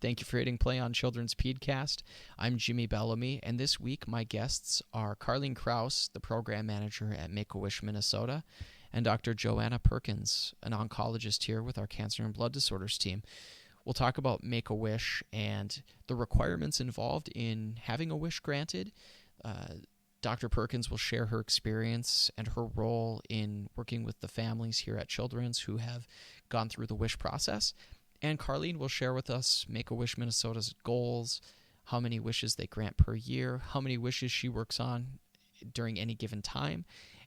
Thank you for hitting play on Children's Pedcast. I'm Jimmy Bellamy, and this week my guests are Carleen Crouse, the program manager at Make-A-Wish, Minnesota, and Dr. Joanna Perkins, an oncologist here with our Cancer and Blood Disorders team. We'll talk about Make-A-Wish and the requirements involved in having a wish granted. Dr. Perkins will share her experience and her role in working with the families here at Children's who have gone through the wish process. And Carleen will share with us Make-A-Wish Minnesota's goals, how many wishes they grant per year, how many wishes she works on during any given time.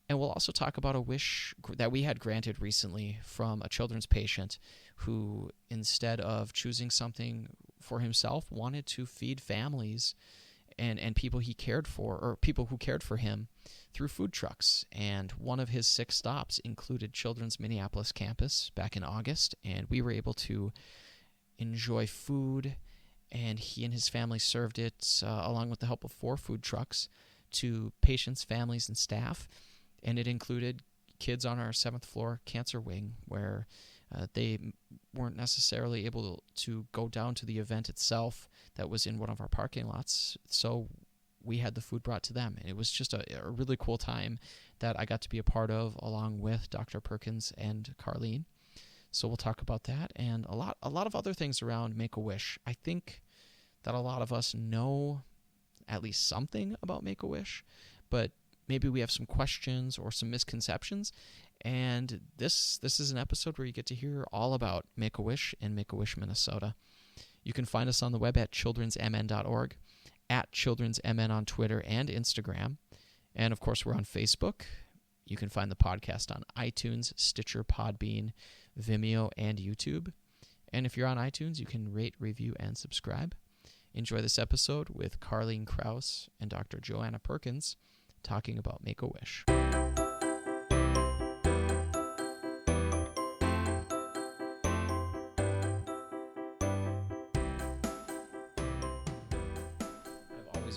And we'll also talk about a wish that we had granted recently from a children's patient who, instead of choosing something for himself, wanted to feed families and people he cared for, or people who cared for him, through food trucks. And one of his 6 stops included Children's Minneapolis campus back in August, and we were able to enjoy food, and he and his family served it along with the help of 4 food trucks to patients, families, and staff. And it included kids on our 7th floor cancer wing, where they weren't necessarily able to go down to the event itself that was in one of our parking lots. So we had the food brought to them. And it was just a really cool time that I got to be a part of, along with Dr. Perkins and Carleen. So we'll talk about that and a lot of other things around Make-A-Wish. I think that a lot of us know at least something about Make-A-Wish, but maybe we have some questions or some misconceptions. And this is an episode where you get to hear all about Make-A-Wish and Make-A-Wish Minnesota. You can find us on the web at childrensmn.org, at childrensmn on Twitter and Instagram. And, of course, we're on Facebook. You can find the podcast on iTunes, Stitcher, Podbean, Vimeo, and YouTube. And if you're on iTunes, you can rate, review, and subscribe. Enjoy this episode with Carleen Crouse and Dr. Joanna Perkins talking about Make-A-Wish.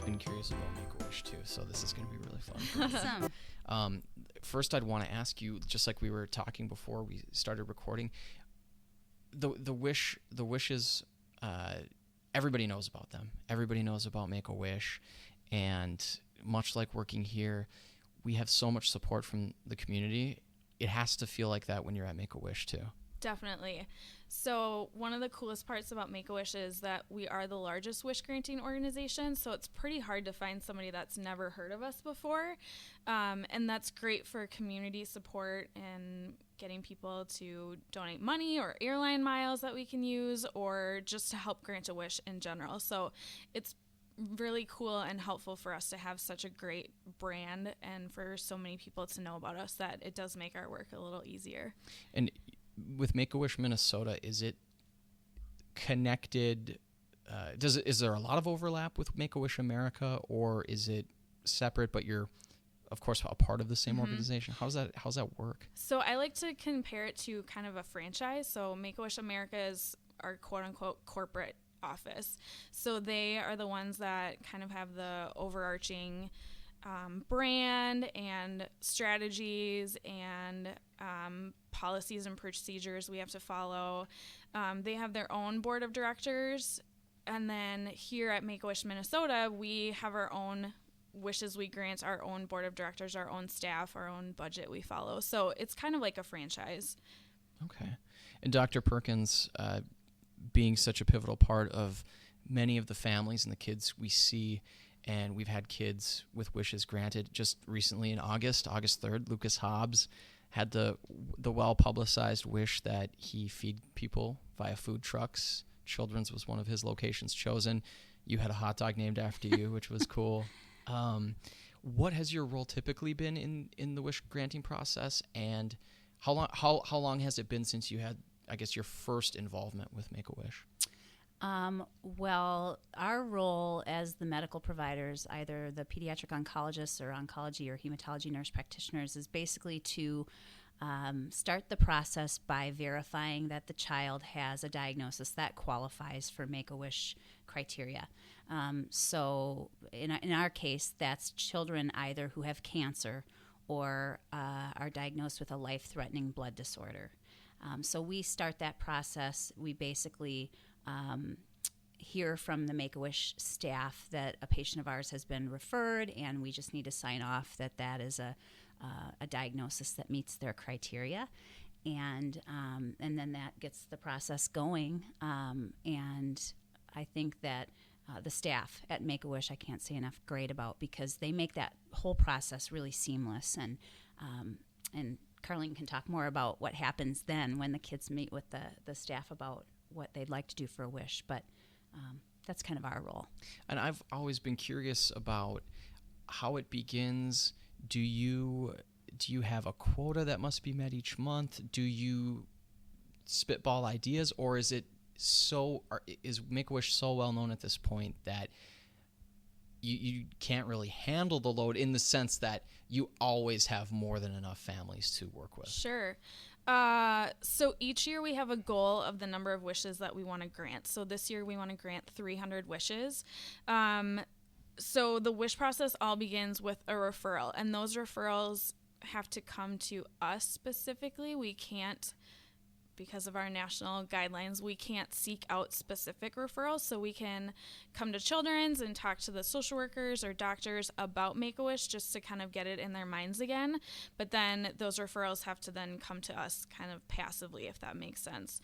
Been curious about Make-A-Wish too, so this is going to be really fun. Awesome. First, I'd want to ask you, just like we were talking before we started recording, the wishes. Everybody knows about them. Everybody knows about Make-A-Wish, and much like working here, we have so much support from the community. It has to feel like that when you're at Make-A-Wish too. Definitely. So one of the coolest parts about Make-A-Wish is that we are the largest wish-granting organization, so it's pretty hard to find somebody that's never heard of us before, and that's great for community support and getting people to donate money or airline miles that we can use, or just to help grant a wish in general. So it's really cool and helpful for us to have such a great brand and for so many people to know about us that it does make our work a little easier. And with Make-A-Wish Minnesota, is it connected? Is there a lot of overlap with Make-A-Wish America, or is it separate? But you're, of course, a part of the same organization. How's that work? So I like to compare it to kind of a franchise. So Make-A-Wish America is our quote unquote corporate office. So they are the ones that kind of have the overarching brand and strategies and policies and procedures we have to follow. They have their own board of directors, and then here at Make-A-Wish Minnesota, we have our own wishes we grant, our own board of directors, our own staff, our own budget we follow. So it's kind of like a franchise. Okay. And Dr. Perkins, being such a pivotal part of many of the families and the kids we see, and we've had kids with wishes granted just recently in August 3rd, Lucas Hobbs had the well-publicized wish that he feed people via food trucks. Children's was one of his locations chosen. You had a hot dog named after you, which was cool. What has your role typically been in the wish granting process, and how long has it been since you had, I guess, your first involvement with Make-A-Wish? Well, our role as the medical providers, either the pediatric oncologists or oncology or hematology nurse practitioners, is basically to start the process by verifying that the child has a diagnosis that qualifies for Make-A-Wish criteria. So in our case, that's children either who have cancer or are diagnosed with a life-threatening blood disorder. So we start that process. We basically hear from the Make-A-Wish staff that a patient of ours has been referred, and we just need to sign off that that is a diagnosis that meets their criteria. And then that gets the process going. And I think that the staff at Make-A-Wish, I can't say enough great about, because they make that whole process really seamless. And Carleen can talk more about what happens then when the kids meet with the staff about what they'd like to do for a wish. But that's kind of our role. And I've always been curious about how it begins. Do you have a quota that must be met each month? Do you spitball ideas, or is Make-A-Wish so well known at this point that you can't really handle the load, in the sense that you always have more than enough families to work with? Sure. So each year we have a goal of the number of wishes that we want to grant. So this year we want to grant 300 wishes. So the wish process all begins with a referral, and those referrals have to come to us specifically. We can't, because of our national guidelines, we can't seek out specific referrals. So we can come to Children's and talk to the social workers or doctors about Make-A-Wish just to kind of get it in their minds again. But then those referrals have to then come to us kind of passively, if that makes sense.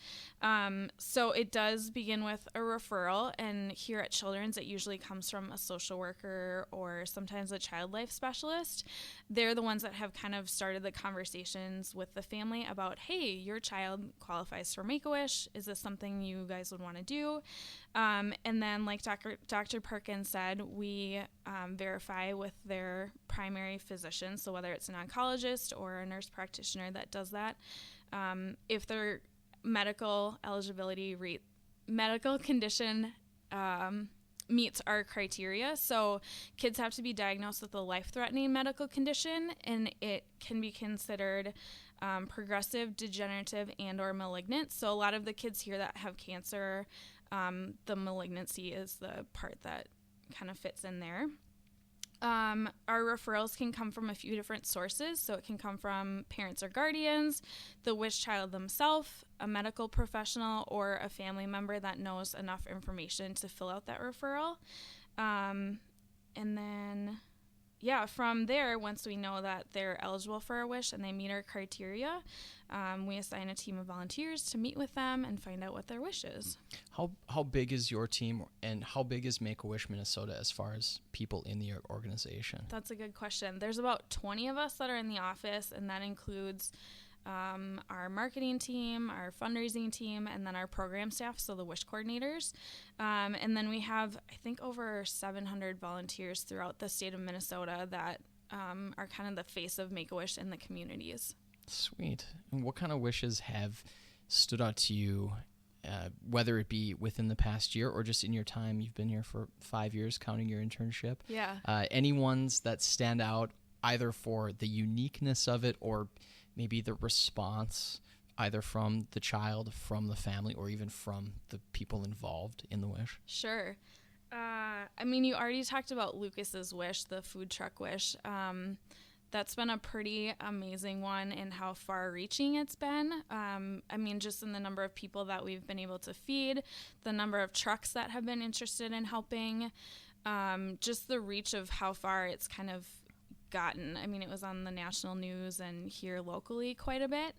So it does begin with a referral, and here at Children's it usually comes from a social worker or sometimes a child life specialist. They're the ones that have kind of started the conversations with the family about, hey, your child qualifies for Make-A-Wish. Is this something you guys would want to do? And then, like Dr. Perkins said, we verify with their primary physician, so whether it's an oncologist or a nurse practitioner that does that, if their medical condition meets our criteria. So kids have to be diagnosed with a life-threatening medical condition, and it can be considered progressive, degenerative, and or malignant. So a lot of the kids here that have cancer, the malignancy is the part that kind of fits in there. Our referrals can come from a few different sources. So it can come from parents or guardians, the wish child themselves, a medical professional, or a family member that knows enough information to fill out that referral. And then, from there, once we know that they're eligible for a wish and they meet our criteria, we assign a team of volunteers to meet with them and find out what their wish is. How big is your team, and how big is Make-A-Wish Minnesota as far as people in the organization? That's a good question. There's about 20 of us that are in the office, and that includes our marketing team, our fundraising team, and then our program staff, so the wish coordinators. And then we have, I think, over 700 volunteers throughout the state of Minnesota that are kind of the face of Make-A-Wish in the communities. Sweet. And what kind of wishes have stood out to you, whether it be within the past year or just in your time? You've been here for 5 years, counting your internship. Yeah. Any ones that stand out either for the uniqueness of it or maybe the response either from the child, from the family, or even from the people involved in the wish? Sure. You already talked about Lucas's wish, the food truck wish. That's been a pretty amazing one in how far-reaching it's been. Just in the number of people that we've been able to feed, the number of trucks that have been interested in helping, just the reach of how far it's kind of gotten. It was on the national news and here locally quite a bit.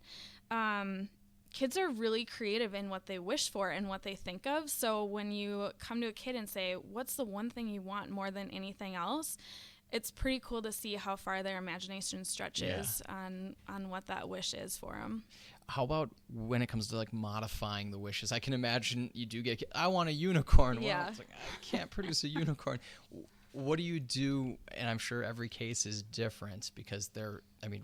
Kids are really creative in what they wish for and what they think of. So when you come to a kid and say, what's the one thing you want more than anything else? It's pretty cool to see how far their imagination stretches on what that wish is for them. How about when it comes to modifying the wishes? I can imagine you do get, I want a unicorn. Yeah. Well, it's I can't produce a unicorn. What do you do? And I'm sure every case is different because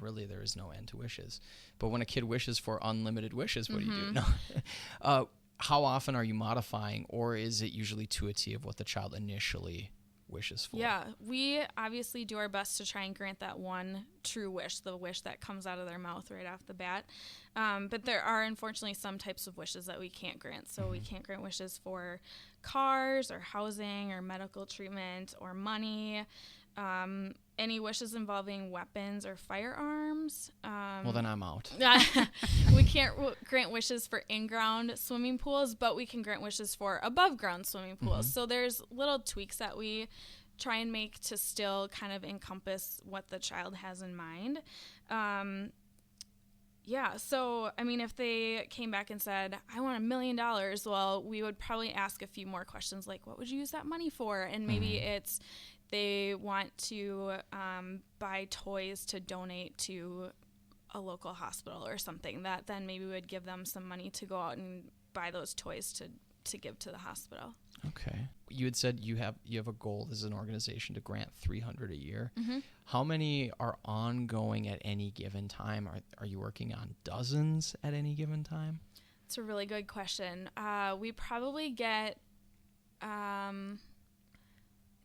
really there is no end to wishes. But when a kid wishes for unlimited wishes, what do you do? No. How often are you modifying, or is it usually to a T of what the child initially wishes for? Yeah, we obviously do our best to try and grant that one true wish, the wish that comes out of their mouth right off the bat. But there are unfortunately some types of wishes that we can't grant. So we can't grant wishes for cars or housing or medical treatment or money. Any wishes involving weapons or firearms. Well, then I'm out. We can't grant wishes for in-ground swimming pools, but we can grant wishes for above-ground swimming pools. So there's little tweaks that we try and make to still kind of encompass what the child has in mind. So, I mean, if they came back and said, I want $1 million, well, we would probably ask a few more questions like, what would you use that money for? And maybe it's they want to buy toys to donate to a local hospital or something, that then maybe would give them some money to go out and buy those toys to give to the hospital. Okay. You had said you have a goal as an organization to grant 300 a year. Mm-hmm. How many are ongoing at any given time? Are you working on dozens at any given time? It's a really good question. We probably get,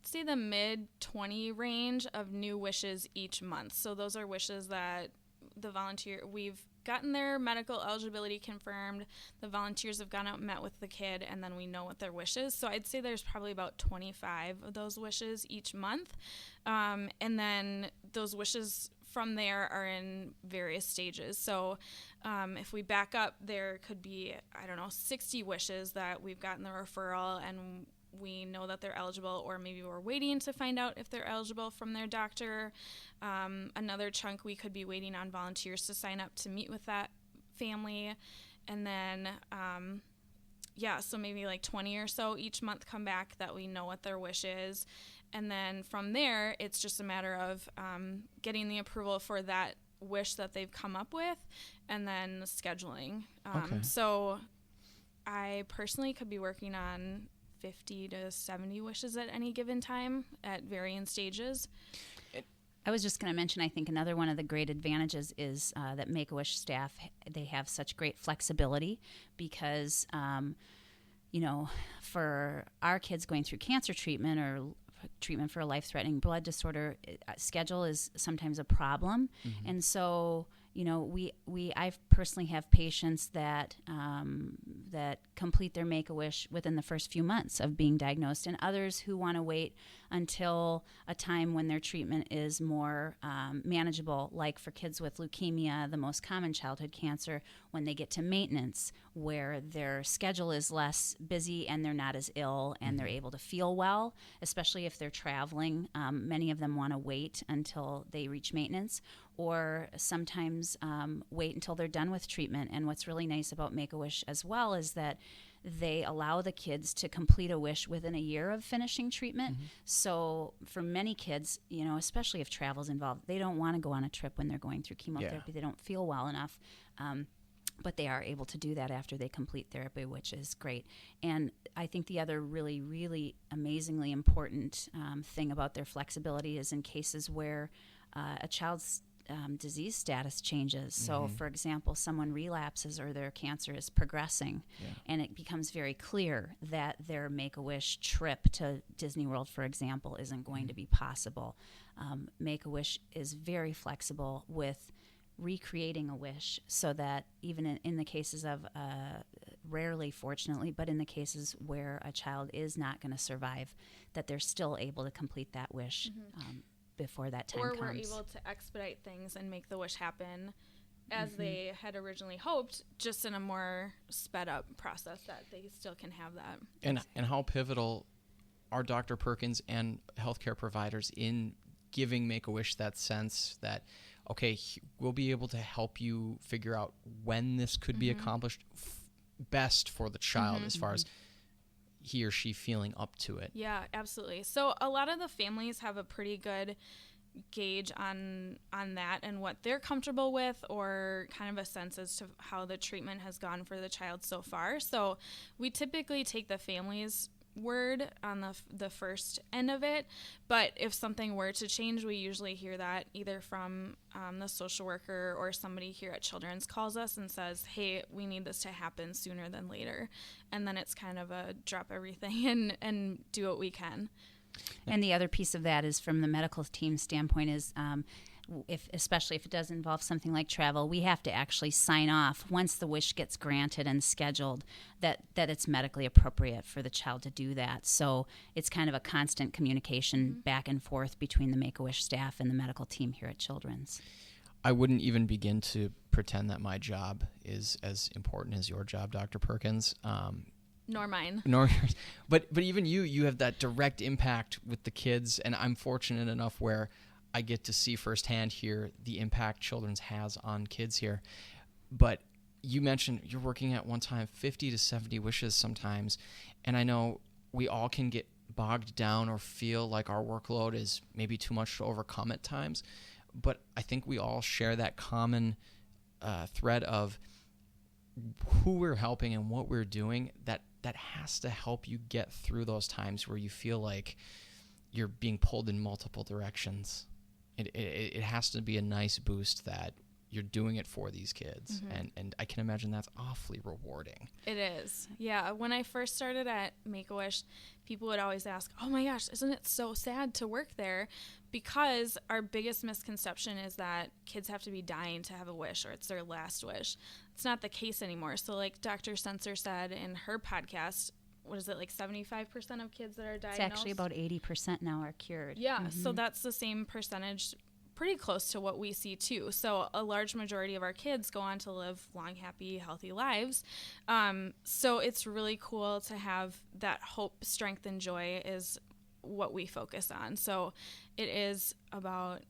say the mid-20 range of new wishes each month. So those are wishes that we've gotten their medical eligibility confirmed, the volunteers have gone out and met with the kid, and then we know what their wish is. So I'd say there's probably about 25 of those wishes each month. And then those wishes from there are in various stages. So if we back up, there could be, 60 wishes that we've gotten the referral and we know that they're eligible, or maybe we're waiting to find out if they're eligible from their doctor. Another chunk, we could be waiting on volunteers to sign up to meet with that family. And then, so maybe like 20 or so each month come back that we know what their wish is. And then from there, it's just a matter of getting the approval for that wish that they've come up with and then scheduling. Okay. So I personally could be working on 50 to 70 wishes at any given time at varying stages. I was just going to mention, I think another one of the great advantages is that Make-A-Wish staff, they have such great flexibility because, for our kids going through cancer treatment or treatment for a life-threatening blood disorder, schedule is sometimes a problem. Mm-hmm. And so, I personally have patients that complete their Make-A-Wish within the first few months of being diagnosed, and others who want to wait until a time when their treatment is more manageable, like for kids with leukemia, the most common childhood cancer, when they get to maintenance, where their schedule is less busy and they're not as ill and they're able to feel well, especially if they're traveling. Many of them want to wait until they reach maintenance, or sometimes wait until they're done with treatment. And what's really nice about Make-A-Wish as well is that they allow the kids to complete a wish within a year of finishing treatment. Mm-hmm. So for many kids, especially if travel's involved, they don't want to go on a trip when they're going through chemotherapy. Yeah. They don't feel well enough. But they are able to do that after they complete therapy, which is great. And I think the other really, really amazingly important thing about their flexibility is in cases where a child's disease status changes. So, for example, someone relapses or their cancer is progressing, and it becomes very clear that their Make-A-Wish trip to Disney World, for example, isn't going to be possible. Make-A-Wish is very flexible with recreating a wish, so that even in the cases of, rarely, fortunately, but in the cases where a child is not going to survive, that they're still able to complete that wish before that time comes. Or we're able to expedite things and make the wish happen as they had originally hoped, just in a more sped up process that they still can have that. And how pivotal are Dr. Perkins and healthcare providers in giving Make-A-Wish that sense that, okay, we'll be able to help you figure out when this could be accomplished best for the child as far as he or she feeling up to it. Yeah, absolutely. So a lot of the families have a pretty good gauge on that and what they're comfortable with, or kind of a sense as to how the treatment has gone for the child so far. So we typically take the family's word on the first end of it, but if something were to change, we usually hear that either from the social worker or somebody here at Children's calls us and says, hey, we need this to happen sooner than later. And then it's kind of a drop everything and do what we can. And the other piece of that is from the medical team standpoint is especially if it does involve something like travel, we have to actually sign off once the wish gets granted and scheduled that it's medically appropriate for the child to do that. So it's kind of a constant communication back and forth between the Make-A-Wish staff and the medical team here at Children's. I wouldn't even begin to pretend that my job is as important as your job, Dr. Perkins. Nor mine. Nor yours. But even you have that direct impact with the kids, and I'm fortunate enough where I get to see firsthand here the impact Children's has on kids here. But you mentioned you're working at one time 50 to 70 wishes sometimes, and I know we all can get bogged down or feel like our workload is maybe too much to overcome at times. But I think we all share that common thread of who we're helping and what we're doing that has to help you get through those times where you feel like you're being pulled in multiple directions. It has to be a nice boost that you're doing it for these kids. And I can imagine that's awfully rewarding. It is. Yeah. When I first started at Make-A-Wish, people would always ask, oh my gosh, isn't it so sad to work there? Because our biggest misconception is that kids have to be dying to have a wish or it's their last wish. It's not the case anymore. So like Dr. Sensor said in her podcast, what is it, like 75% of kids that are diagnosed? It's actually about 80% now are cured. Yeah, so that's the same percentage, pretty close to what we see too. So a large majority of our kids go on to live long, happy, healthy lives. So it's really cool to have that hope, strength, and joy is what we focus on. So it is about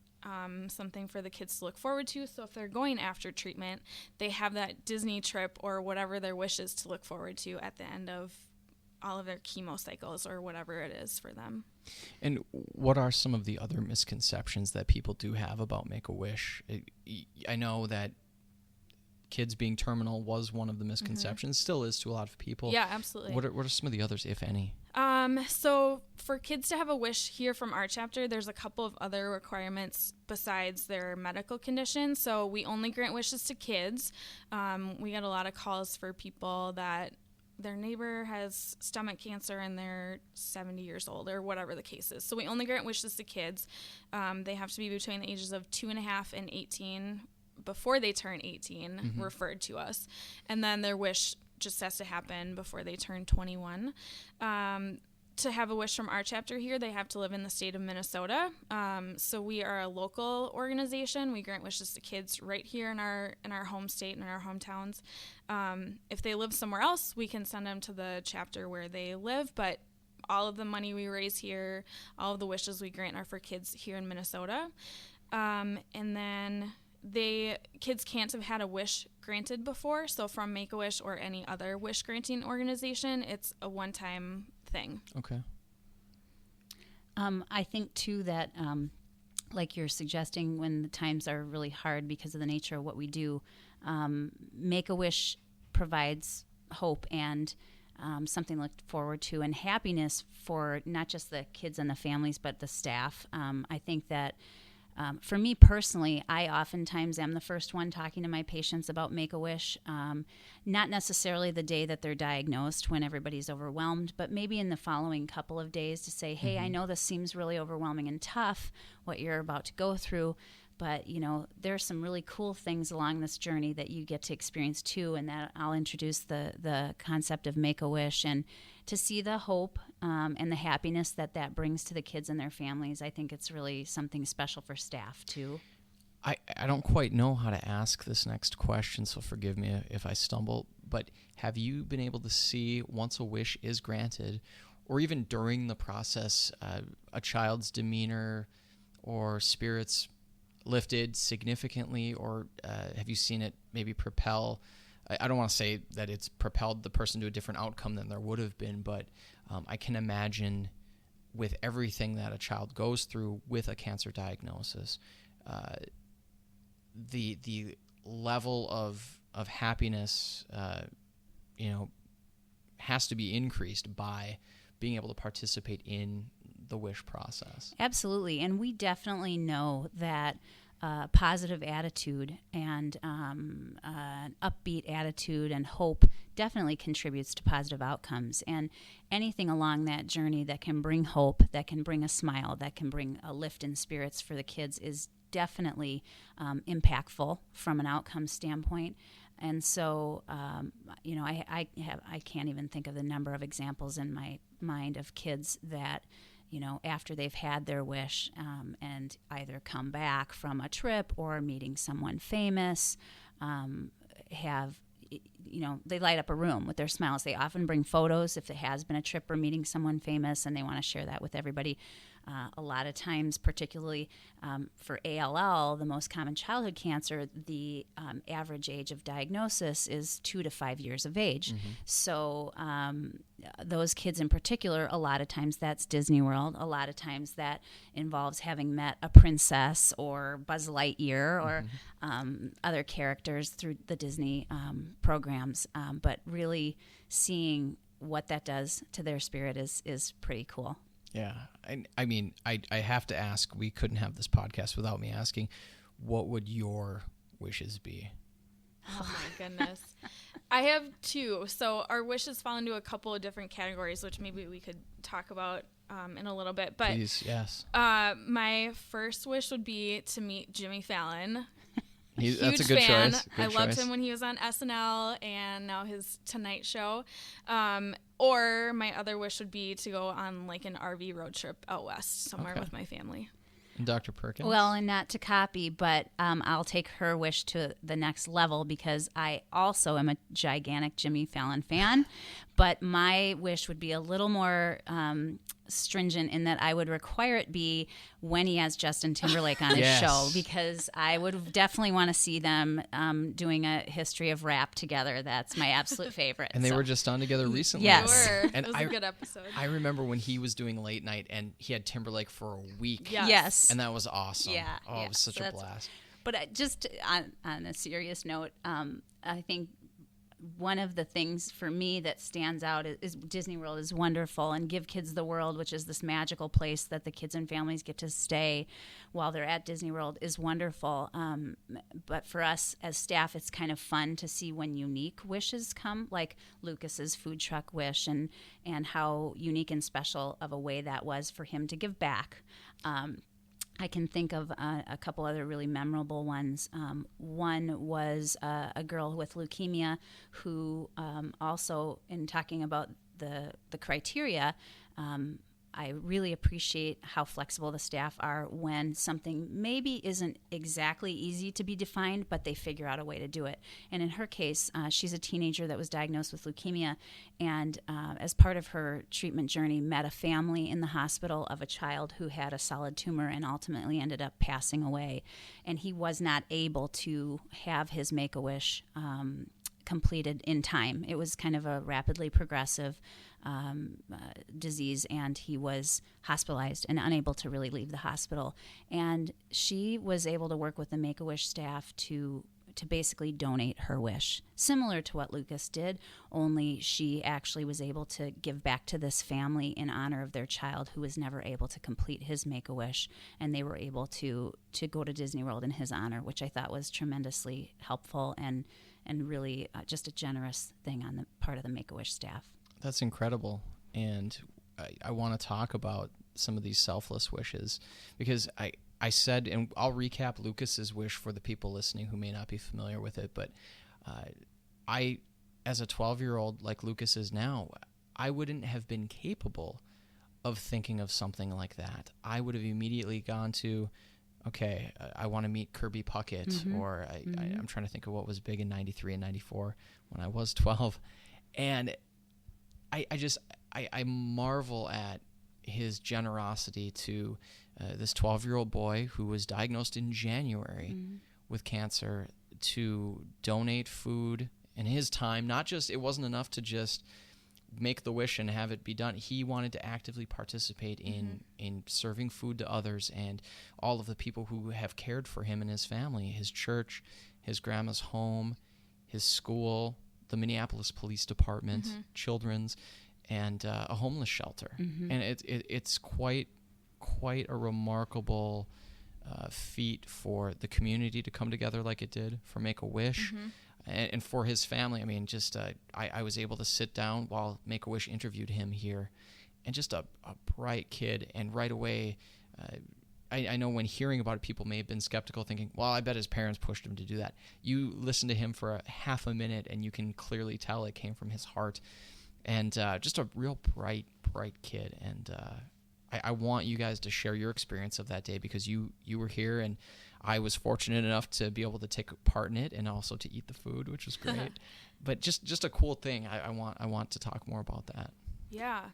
something for the kids to look forward to. So if they're going after treatment, they have that Disney trip or whatever their wish is to look forward to at the end of all of their chemo cycles or whatever it is for them. And what are some of the other misconceptions that people do have about Make-A-Wish? I know that kids being terminal was one of the misconceptions, still is to a lot of people. Yeah, absolutely. What are some of the others, if any? So for kids to have a wish here from our chapter, there's a couple of other requirements besides their medical condition. So we only grant wishes to kids. We get a lot of calls for people that their neighbor has stomach cancer and they're 70 years old or whatever the case is. So we only grant wishes to kids. They have to be between the ages of 2.5 and 18 before they turn 18, referred to us. And then their wish just has to happen before they turn 21. To have a wish from our chapter here, they have to live in the state of Minnesota. So we are a local organization. We grant wishes to kids right here in our home state and in our hometowns. If they live somewhere else, we can send them to the chapter where they live. But all of the money we raise here, all of the wishes we grant are for kids here in Minnesota. And then kids can't have had a wish granted before. So from Make-A-Wish or any other wish granting organization, it's a one-time thing. Okay. I think too that like you're suggesting, when the times are really hard because of the nature of what we do, Make-A-Wish provides hope and something to look forward to and happiness for not just the kids and the families but the staff. I think that for me personally, I oftentimes am the first one talking to my patients about Make-A-Wish, not necessarily the day that they're diagnosed when everybody's overwhelmed, but maybe in the following couple of days to say, hey, I know this seems really overwhelming and tough, what you're about to go through, but, there's some really cool things along this journey that you get to experience too, and that I'll introduce the concept of Make-A-Wish and to see the hope and the happiness that brings to the kids and their families. I think it's really something special for staff too. I don't quite know how to ask this next question, so forgive me if I stumble, but have you been able to see, once a wish is granted, or even during the process, a child's demeanor or spirits lifted significantly, or have you seen it maybe propel? I don't want to say that it's propelled the person to a different outcome than there would have been, but I can imagine with everything that a child goes through with a cancer diagnosis, the level of happiness, has to be increased by being able to participate in the wish process. Absolutely, and we definitely know that positive attitude and an upbeat attitude and hope definitely contributes to positive outcomes. And anything along that journey that can bring hope, that can bring a smile, that can bring a lift in spirits for the kids is definitely impactful from an outcome standpoint. And so, I can't even think of the number of examples in my mind of kids that, after they've had their wish and either come back from a trip or meeting someone famous, they light up a room with their smiles. They often bring photos if it has been a trip or meeting someone famous, and they want to share that with everybody. A lot of times, particularly for ALL, the most common childhood cancer, the average age of diagnosis is 2 to 5 years of age. Mm-hmm. So those kids in particular, a lot of times that's Disney World. A lot of times that involves having met a princess or Buzz Lightyear or other characters through the Disney programs. But really seeing what that does to their spirit is pretty cool. Yeah. I mean, I have to ask, we couldn't have this podcast without me asking, what would your wishes be? Oh my goodness. I have 2. So our wishes fall into a couple of different categories, which maybe we could talk about in a little bit. But Please, yes. My first wish would be to meet Jimmy Fallon. That's a good fan. choice. I loved him when he was on SNL and now his Tonight Show. Or my other wish would be to go on like an RV road trip out west somewhere with my family. And Dr. Perkins? Well, and not to copy, but I'll take her wish to the next level because I also am a gigantic Jimmy Fallon fan. But my wish would be a little more stringent in that I would require it be when he has Justin Timberlake on his show, because I would definitely want to see them doing a history of rap together. That's my absolute favorite. And they were just on together recently. Yes. They were. And it was a good episode. I remember when he was doing late night and he had Timberlake for a week. Yes. And that was awesome. Yeah. Oh, it was such a blast. But just on a serious note, I think one of the things for me that stands out is Disney World is wonderful, and Give Kids the World, which is this magical place that the kids and families get to stay while they're at Disney World, is wonderful. But for us as staff, it's kind of fun to see when unique wishes come, like Lucas's food truck wish, and how unique and special of a way that was for him to give back. I can think of a couple other really memorable ones. One was a girl with leukemia who also, in talking about the criteria, I really appreciate how flexible the staff are when something maybe isn't exactly easy to be defined, but they figure out a way to do it. And in her case, she's a teenager that was diagnosed with leukemia, and as part of her treatment journey, met a family in the hospital of a child who had a solid tumor and ultimately ended up passing away. And he was not able to have his Make-A-Wish completed in time. It was kind of a rapidly progressive disease, and he was hospitalized and unable to really leave the hospital. And she was able to work with the Make-A-Wish staff to basically donate her wish, similar to what Lucas did, only she actually was able to give back to this family in honor of their child who was never able to complete his Make-A-Wish, and they were able to go to Disney World in his honor, which I thought was tremendously helpful and really just a generous thing on the part of the Make-A-Wish staff. That's incredible. And I want to talk about some of these selfless wishes, because I said, and I'll recap Lucas's wish for the people listening who may not be familiar with it, but I, as a 12-year-old like Lucas is now, I wouldn't have been capable of thinking of something like that. I would have immediately gone to, okay, I want to meet Kirby Puckett, or I'm trying to think of what was big in 93 and 94 when I was 12. And I marvel at his generosity to this 12-year-old boy who was diagnosed in January with cancer, to donate food and his time. Not just, it wasn't enough to just make the wish and have it be done. He wanted to actively participate in serving food to others and all of the people who have cared for him and his family, his church, his grandma's home, his school, the Minneapolis Police Department, children's, and a homeless shelter. And it's quite a remarkable feat for the community to come together like it did for Make-A-Wish. And for his family. I mean, just I was able to sit down while Make-A-Wish interviewed him here, and just a bright kid, and right away I know when hearing about it, people may have been skeptical, thinking, well, I bet his parents pushed him to do that. You listen to him for a half a minute, and you can clearly tell it came from his heart. And just a real bright kid. And I want you guys to share your experience of that day, because you were here, and I was fortunate enough to be able to take part in it and also to eat the food, which was great. But just a cool thing. I want to talk more about that. Yeah.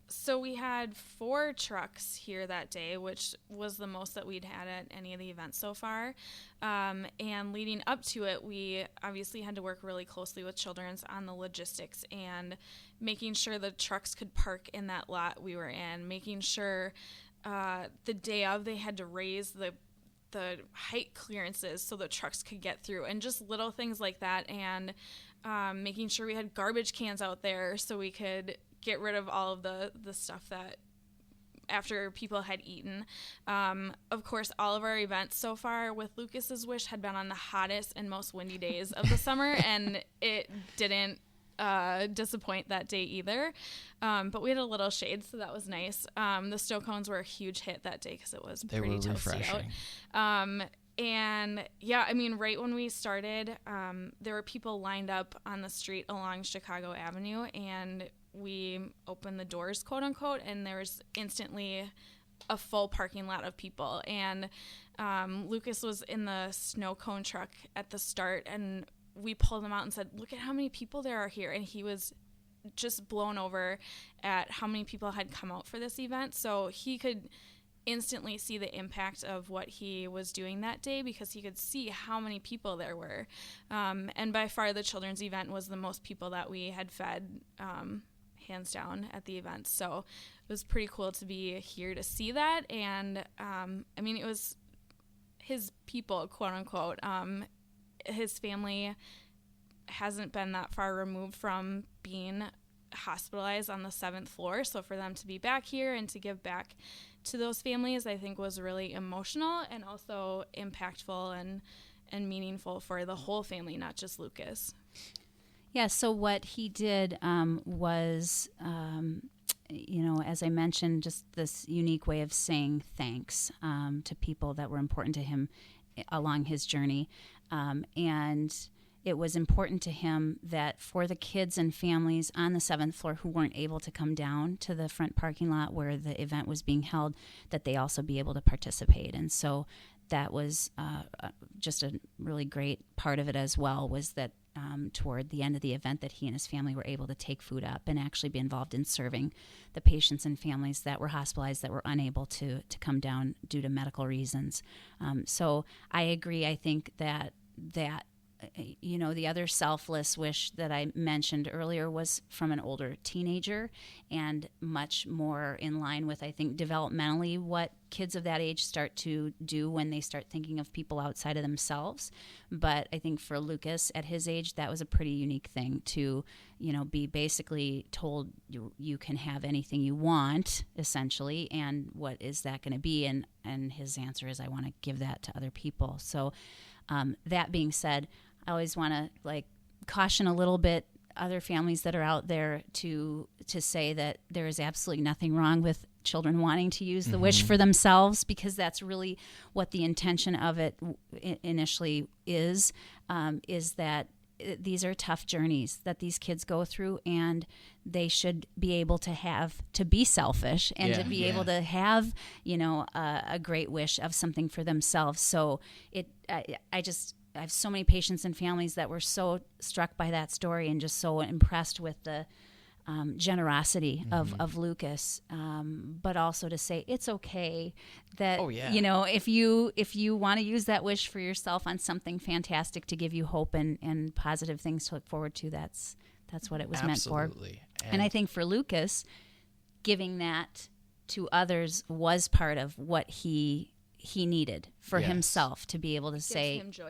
So we had 4 trucks here that day, which was the most that we'd had at any of the events so far. And leading up to it, we obviously had to work really closely with Children's on the logistics and making sure the trucks could park in that lot we were in, making sure the day of they had to raise the height clearances so the trucks could get through, and just little things like that. And making sure we had garbage cans out there so we could get rid of all of the stuff that after people had eaten. Of course, all of our events so far with Lucas's Wish had been on the hottest and most windy days of the summer, and it didn't disappoint that day either. But we had a little shade, so that was nice. The snow cones were a huge hit that day because it was pretty toasty refreshing out. And yeah, I mean, right when we started, there were people lined up on the street along Chicago Avenue, and we opened the doors, quote unquote, and there was instantly a full parking lot of people. And Lucas was in the snow cone truck at the start, and we pulled him out and said, look at how many people there are here. And he was just blown over at how many people had come out for this event. So he could instantly see the impact of what he was doing that day, because he could see how many people there were. And by far the children's event was the most people that we had fed, hands down, at the event. So it was pretty cool to be here to see that. And I mean, it was his people, quote unquote. His family hasn't been that far removed from being hospitalized on the 7th floor. So for them to be back here and to give back to those families, I think was really emotional and also impactful and meaningful for the whole family, not just Lucas. Yeah, so what he did was, as I mentioned, just this unique way of saying thanks to people that were important to him along his journey. And it was important to him that for the kids and families on the 7th floor who weren't able to come down to the front parking lot where the event was being held, that they also be able to participate. And so that was just a really great part of it as well, was that toward the end of the event that he and his family were able to take food up and actually be involved in serving the patients and families that were hospitalized that were unable to come down due to medical reasons. So I agree. I think that the other selfless wish that I mentioned earlier was from an older teenager, and much more in line with, I think, developmentally what kids of that age start to do when they start thinking of people outside of themselves. But I think for Lucas at his age, that was a pretty unique thing to, be basically told you can have anything you want, essentially, and what is that going to be? And his answer is, I want to give that to other people. So that being said, I always want to caution a little bit other families that are out there to say that there is absolutely nothing wrong with children wanting to use the wish for themselves, because that's really what the intention of it initially is that these are tough journeys that these kids go through, and they should be able to be selfish and to be able to have, a great wish of something for themselves. So I have so many patients and families that were so struck by that story and just so impressed with the generosity of Lucas, but also to say it's okay that, if you want to use that wish for yourself on something fantastic to give you hope and positive things to look forward to, that's what it was meant for. And I think for Lucas, giving that to others was part of what he needed for himself to be able to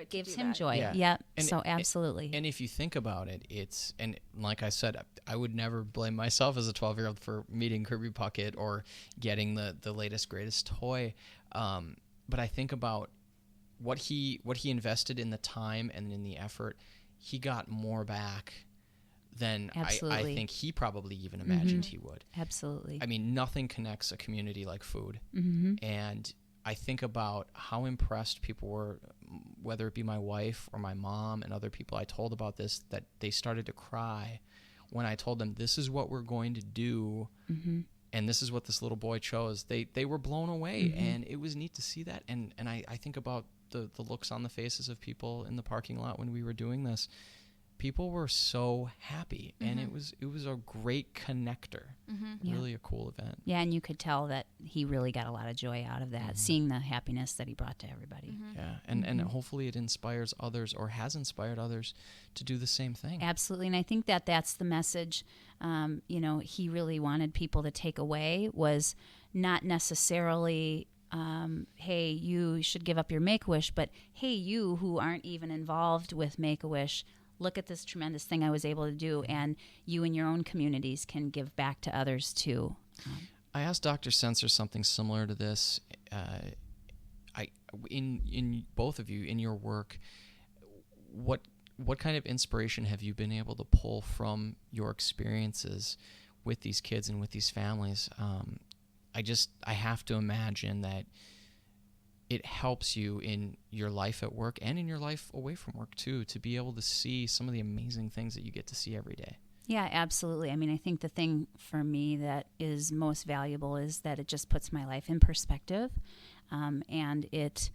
gives him joy. Yeah. So absolutely. And if you think about it, and like I said, I would never blame myself as a 12-year-old for meeting Kirby Puckett or getting the latest, greatest toy. But I think about what he invested in the time and in the effort. He got more back than I Absolutely. think he probably even imagined he would. Absolutely. I mean, nothing connects a community like food. And I think about how impressed people were, whether it be my wife or my mom and other people I told about this, that they started to cry when I told them, this is what we're going to do, and this is what this little boy chose. They were blown away, and it was neat to see that. And I think about the looks on the faces of people in the parking lot when we were doing this. People were so happy, and it was a great connector. Really a cool event. Yeah, and you could tell that he really got a lot of joy out of that, seeing the happiness that he brought to everybody. Yeah, and hopefully it inspires others, or has inspired others, to do the same thing. Absolutely, and I think that that's the message, he really wanted people to take away, was not necessarily, hey, you should give up your Make-A-Wish, but hey, you who aren't even involved with Make-A-Wish, look at this tremendous thing I was able to do, and you in your own communities can give back to others too. I asked Dr. Sensor something similar to this. In both of you, in your work, what kind of inspiration have you been able to pull from your experiences with these kids and with these families? I have to imagine that it helps you in your life at work and in your life away from work too, to be able to see some of the amazing things that you get to see every day. Yeah, absolutely. I mean, I think the thing for me that is most valuable is that it just puts my life in perspective, and it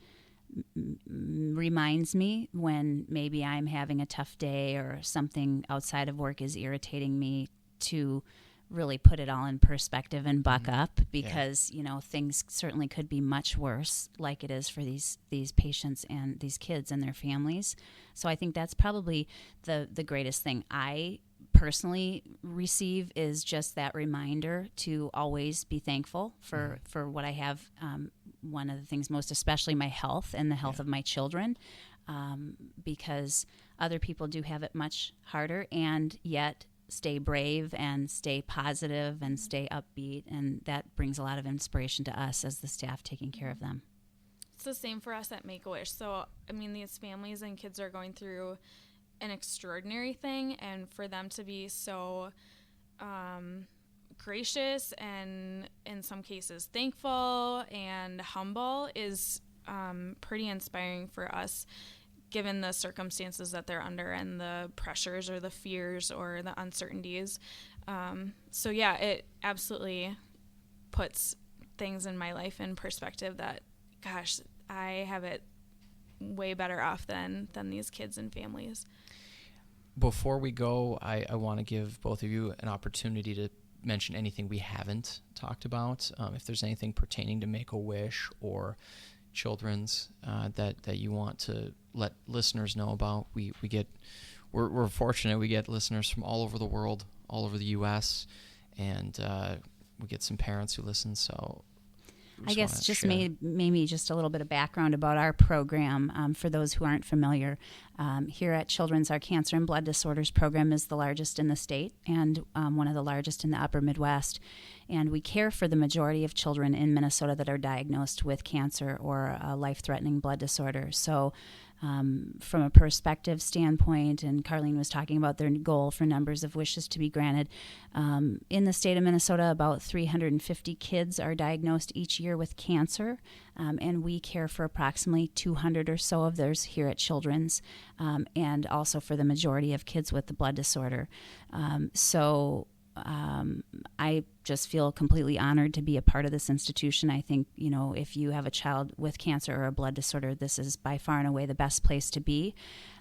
reminds me when maybe I'm having a tough day or something outside of work is irritating me, to really put it all in perspective and buck up, because things certainly could be much worse, like it is for these patients and these kids and their families. So I think that's probably the greatest thing I personally receive, is just that reminder to always be thankful for what I have. One of the things, most especially my health and the health of my children, because other people do have it much harder, and yet stay brave and stay positive and stay upbeat, and that brings a lot of inspiration to us as the staff taking care of them. It's the same for us at Make-A-Wish. So, I mean, these families and kids are going through an extraordinary thing, and for them to be so gracious and in some cases thankful and humble is pretty inspiring for us, given the circumstances that they're under and the pressures or the fears or the uncertainties. So yeah, it absolutely puts things in my life in perspective that, gosh, I have it way better off than these kids and families. Before we go, I want to give both of you an opportunity to mention anything we haven't talked about. If there's anything pertaining to Make-A-Wish or children's that you want to let listeners know about. We're fortunate, we get listeners from all over the world, all over the U.S., and we get some parents who listen, so I guess just maybe just a little bit of background about our program for those who aren't familiar. Here at Children's, our Cancer and Blood Disorders program is the largest in the state and one of the largest in the upper Midwest. And we care for the majority of children in Minnesota that are diagnosed with cancer or a life-threatening blood disorder. So from a perspective standpoint, and Carleen was talking about their goal for numbers of wishes to be granted, in the state of Minnesota, about 350 kids are diagnosed each year with cancer, and we care for approximately 200 or so of those here at Children's, and also for the majority of kids with the blood disorder. I just feel completely honored to be a part of this institution. I think, if you have a child with cancer or a blood disorder, this is by far and away the best place to be.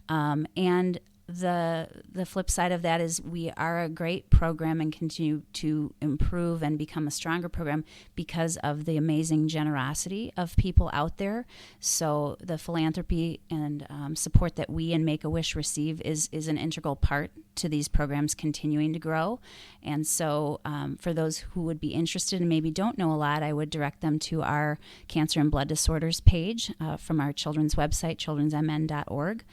And the flip side of that is we are a great program and continue to improve and become a stronger program because of the amazing generosity of people out there. So the philanthropy and support that we and Make-A-Wish receive is an integral part to these programs continuing to grow. And so for those who would be interested and maybe don't know a lot, I would direct them to our Cancer and Blood Disorders page from our children's website, childrensmn.org,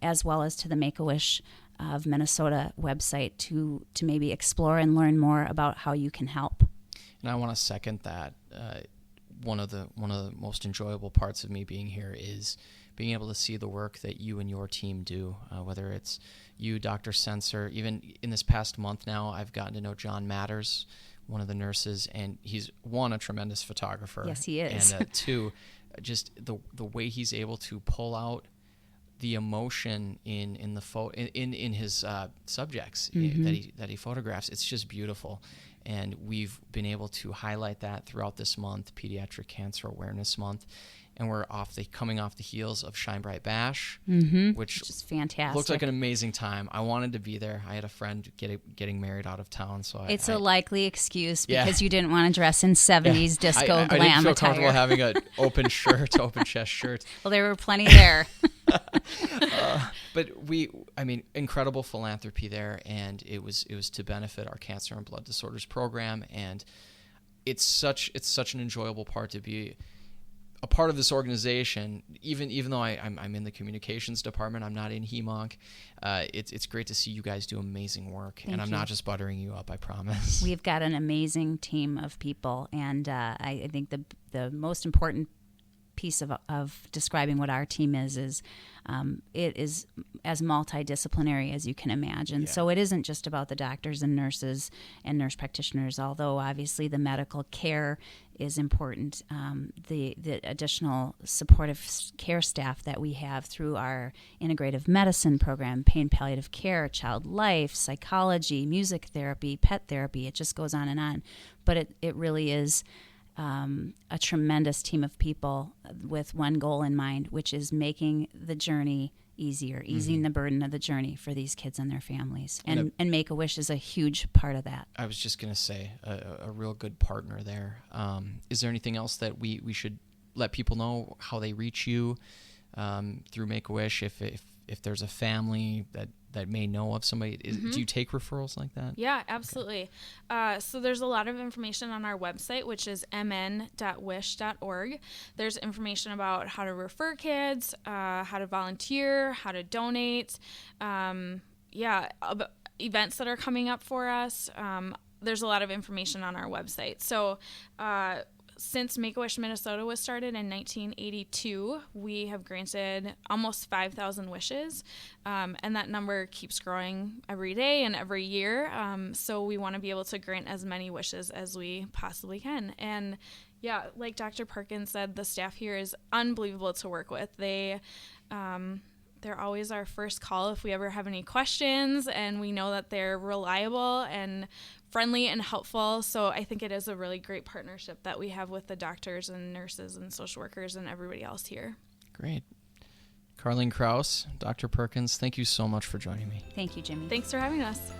as well as to the Make-A-Wish of Minnesota website to maybe explore and learn more about how you can help. And I want to second that. One of the most enjoyable parts of me being here is being able to see the work that you and your team do, whether it's you, Dr. Sensor. Even in this past month now, I've gotten to know John Matters, one of the nurses, and he's, one, a tremendous photographer. Yes, he is. And two, just the way he's able to pull out the emotion in his subjects that he photographs. It's just beautiful. And we've been able to highlight that throughout this month, Pediatric Cancer Awareness Month. And we're coming off the heels of Shine Bright Bash, which is fantastic. Looked like an amazing time. I wanted to be there. I had a friend getting married out of town, so it's a likely excuse because you didn't want to dress in 70s disco glam attire. I didn't feel comfortable having an open chest shirt. Well, there were plenty there. But incredible philanthropy there, and it was to benefit our Cancer and Blood Disorders program, and it's such an enjoyable part to be a part of this organization. Even though I'm in the communications department, I'm not in HEMONC. It's great to see you guys do amazing work, and I'm not just buttering you up, I promise. We've got an amazing team of people, and I think the most important piece of describing what our team is it is as multidisciplinary as you can imagine. So it isn't just about the doctors and nurses and nurse practitioners, although obviously the medical care is important. The additional supportive care staff that we have through our integrative medicine program, pain palliative care, child life, psychology, music therapy, pet therapy, it just goes on and on. But it really is a tremendous team of people with one goal in mind, which is making the journey easier, easing the burden of the journey for these kids and their families. And Make-A-Wish is a huge part of that. I was just going to say, a real good partner there. Is there anything else that we should let people know, how they reach you through Make-A-Wish, if there's a family that may know of somebody? Do you take referrals like that? Yeah, absolutely. Okay. So there's a lot of information on our website, which is mn.wish.org. There's information about how to refer kids, how to volunteer, how to donate, events that are coming up for us. There's a lot of information on our website. So since Make-A-Wish Minnesota was started in 1982, we have granted almost 5,000 wishes, and that number keeps growing every day and every year. So we want to be able to grant as many wishes as we possibly can. And yeah, like Dr. Perkins said, the staff here is unbelievable to work with. They're always our first call if we ever have any questions, and we know that they're reliable and friendly and helpful. So I think it is a really great partnership that we have with the doctors and nurses and social workers and everybody else here. Great. Carleen Crouse, Dr. Perkins, thank you so much for joining me. Thank you, Jimmy. Thanks for having us.